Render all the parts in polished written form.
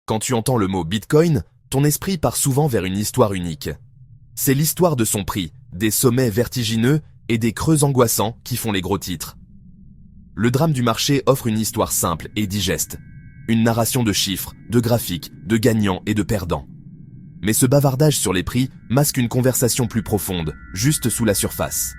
Quand tu entends le mot Bitcoin, ton esprit part souvent vers une histoire unique. C'est l'histoire de son prix, des sommets vertigineux et des creux angoissants qui font les gros titres. Le drame du marché offre une histoire simple et digeste. Une narration de chiffres, de graphiques, de gagnants et de perdants. Mais ce bavardage sur les prix masque une conversation plus profonde, juste sous la surface.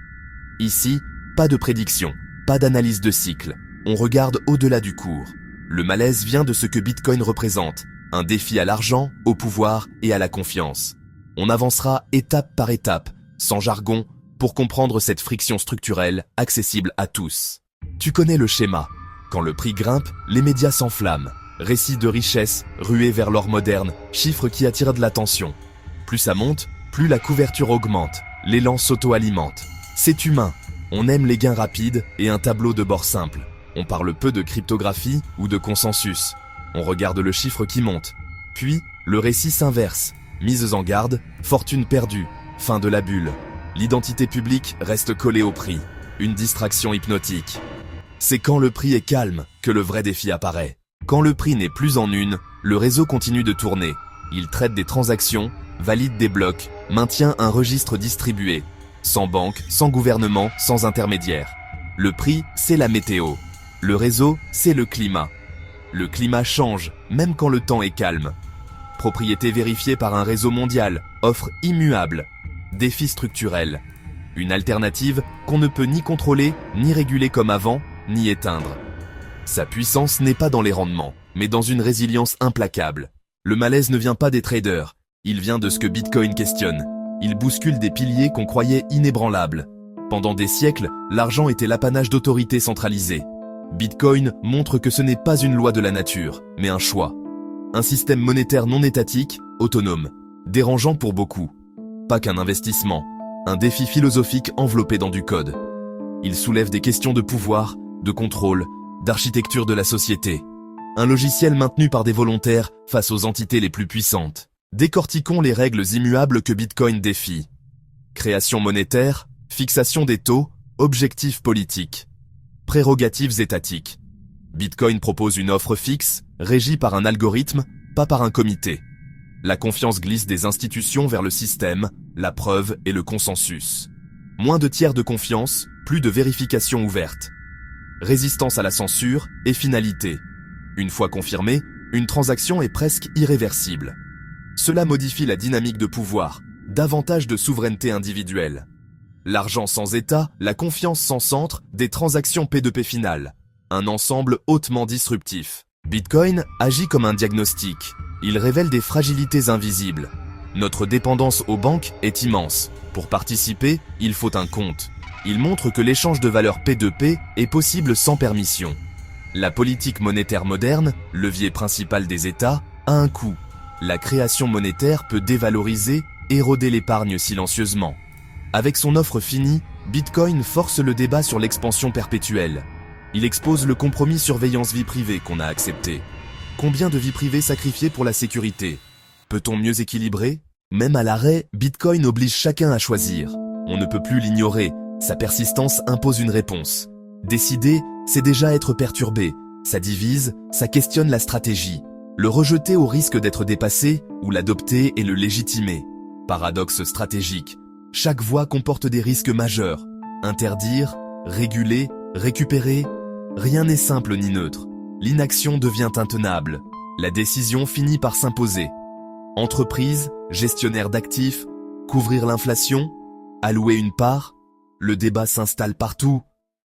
Ici, pas de prédiction, pas d'analyse de cycle. On regarde au-delà du cours. Le malaise vient de ce que Bitcoin représente, un défi à l'argent, au pouvoir et à la confiance. On avancera étape par étape, sans jargon, pour comprendre cette friction structurelle accessible à tous. Tu connais le schéma. Quand le prix grimpe, les médias s'enflamment. Récits de richesse, rués vers l'or moderne, chiffres qui attirent de l'attention. Plus ça monte, plus la couverture augmente, l'élan s'auto-alimente. C'est humain, on aime les gains rapides et un tableau de bord simple. On parle peu de cryptographie ou de consensus. On regarde le chiffre qui monte. Puis, le récit s'inverse. Mises en garde, fortune perdue, fin de la bulle. L'identité publique reste collée au prix. Une distraction hypnotique. C'est quand le prix est calme que le vrai défi apparaît. Quand le prix n'est plus en une, le réseau continue de tourner. Il traite des transactions, valide des blocs, maintient un registre distribué. Sans banque, sans gouvernement, sans intermédiaire. Le prix, c'est la météo. Le réseau, c'est le climat. Le climat change, même quand le temps est calme. Propriété vérifiée par un réseau mondial, offre immuable. Défi structurel. Une alternative qu'on ne peut ni contrôler, ni réguler comme avant, ni éteindre. Sa puissance n'est pas dans les rendements, mais dans une résilience implacable. Le malaise ne vient pas des traders, il vient de ce que Bitcoin questionne. Il bouscule des piliers qu'on croyait inébranlables. Pendant des siècles, l'argent était l'apanage d'autorités centralisées. Bitcoin montre que ce n'est pas une loi de la nature, mais un choix. Un système monétaire non étatique, autonome, dérangeant pour beaucoup. Pas qu'un investissement, un défi philosophique enveloppé dans du code. Il soulève des questions de pouvoir, de contrôle, d'architecture de la société. Un logiciel maintenu par des volontaires face aux entités les plus puissantes. Décortiquons les règles immuables que Bitcoin défie. Création monétaire, fixation des taux, objectifs politiques. Prérogatives étatiques. Bitcoin propose une offre fixe, régie par un algorithme, pas par un comité. La confiance glisse des institutions vers le système, la preuve et le consensus. Moins de tiers de confiance, plus de vérification ouverte. Résistance à la censure et finalité. Une fois confirmée, une transaction est presque irréversible. Cela modifie la dynamique de pouvoir, davantage de souveraineté individuelle. L'argent sans État, la confiance sans centre, des transactions P2P finales. Un ensemble hautement disruptif. Bitcoin agit comme un diagnostic. Il révèle des fragilités invisibles. Notre dépendance aux banques est immense. Pour participer, il faut un compte. Il montre que l'échange de valeurs P2P est possible sans permission. La politique monétaire moderne, levier principal des États, a un coût. La création monétaire peut dévaloriser, éroder l'épargne silencieusement. Avec son offre finie, Bitcoin force le débat sur l'expansion perpétuelle. Il expose le compromis surveillance vie privée qu'on a accepté. Combien de vies privées sacrifiées pour la sécurité? Peut-on mieux équilibrer? Même à l'arrêt, Bitcoin oblige chacun à choisir. On ne peut plus l'ignorer, sa persistance impose une réponse. Décider, c'est déjà être perturbé. Ça divise, ça questionne la stratégie. Le rejeter au risque d'être dépassé ou l'adopter et le légitimer. Paradoxe stratégique. Chaque voie comporte des risques majeurs. Interdire, réguler, récupérer, rien n'est simple ni neutre. L'inaction devient intenable. La décision finit par s'imposer. Entreprise, gestionnaire d'actifs, couvrir l'inflation, allouer une part, le débat s'installe partout.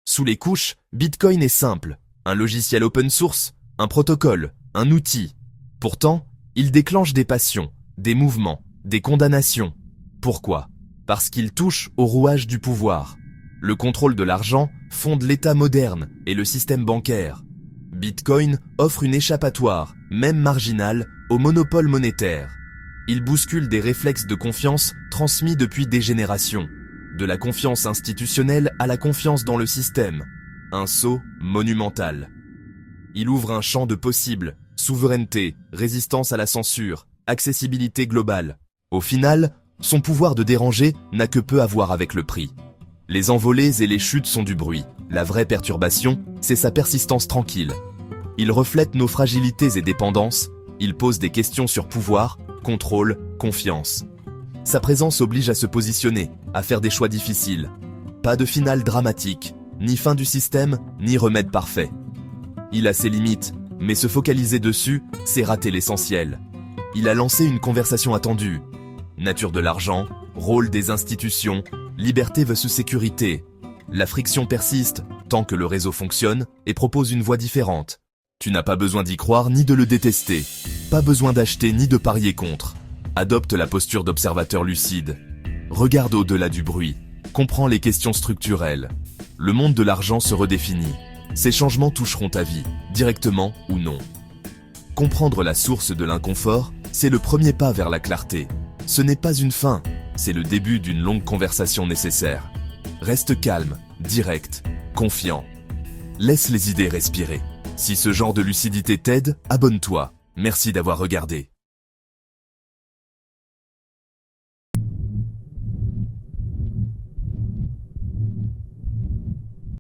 Sous les couches, Bitcoin est simple. Un logiciel open source, un protocole, un outil. Pourtant, il déclenche des passions, des mouvements, des condamnations. Pourquoi? Parce qu'il touche au rouage du pouvoir. Le contrôle de l'argent fonde l'État moderne et le système bancaire. Bitcoin offre une échappatoire, même marginale, au monopole monétaire. Il bouscule des réflexes de confiance transmis depuis des générations. De la confiance institutionnelle à la confiance dans le système. Un saut monumental. Il ouvre un champ de possibles, souveraineté, résistance à la censure, accessibilité globale. Au final, son pouvoir de déranger n'a que peu à voir avec le prix. Les envolées et les chutes sont du bruit. La vraie perturbation, c'est sa persistance tranquille. Il reflète nos fragilités et dépendances, Il pose des questions sur pouvoir, contrôle, confiance. Sa présence oblige à se positionner, à faire des choix difficiles. Pas de finale dramatique, ni fin du système, ni remède parfait. Il a ses limites, mais se focaliser dessus, c'est rater l'essentiel. Il a lancé une conversation attendue. Nature de l'argent, rôle des institutions, liberté versus sécurité. La friction persiste, tant que le réseau fonctionne, et propose une voie différente. Tu n'as pas besoin d'y croire ni de le détester. Pas besoin d'acheter ni de parier contre. Adopte la posture d'observateur lucide. Regarde au-delà du bruit. Comprends les questions structurelles. Le monde de l'argent se redéfinit. Ces changements toucheront ta vie, directement ou non. Comprendre la source de l'inconfort, c'est le premier pas vers la clarté. Ce n'est pas une fin, c'est le début d'une longue conversation nécessaire. Reste calme, direct, confiant. Laisse les idées respirer. Si ce genre de lucidité t'aide, abonne-toi. Merci d'avoir regardé.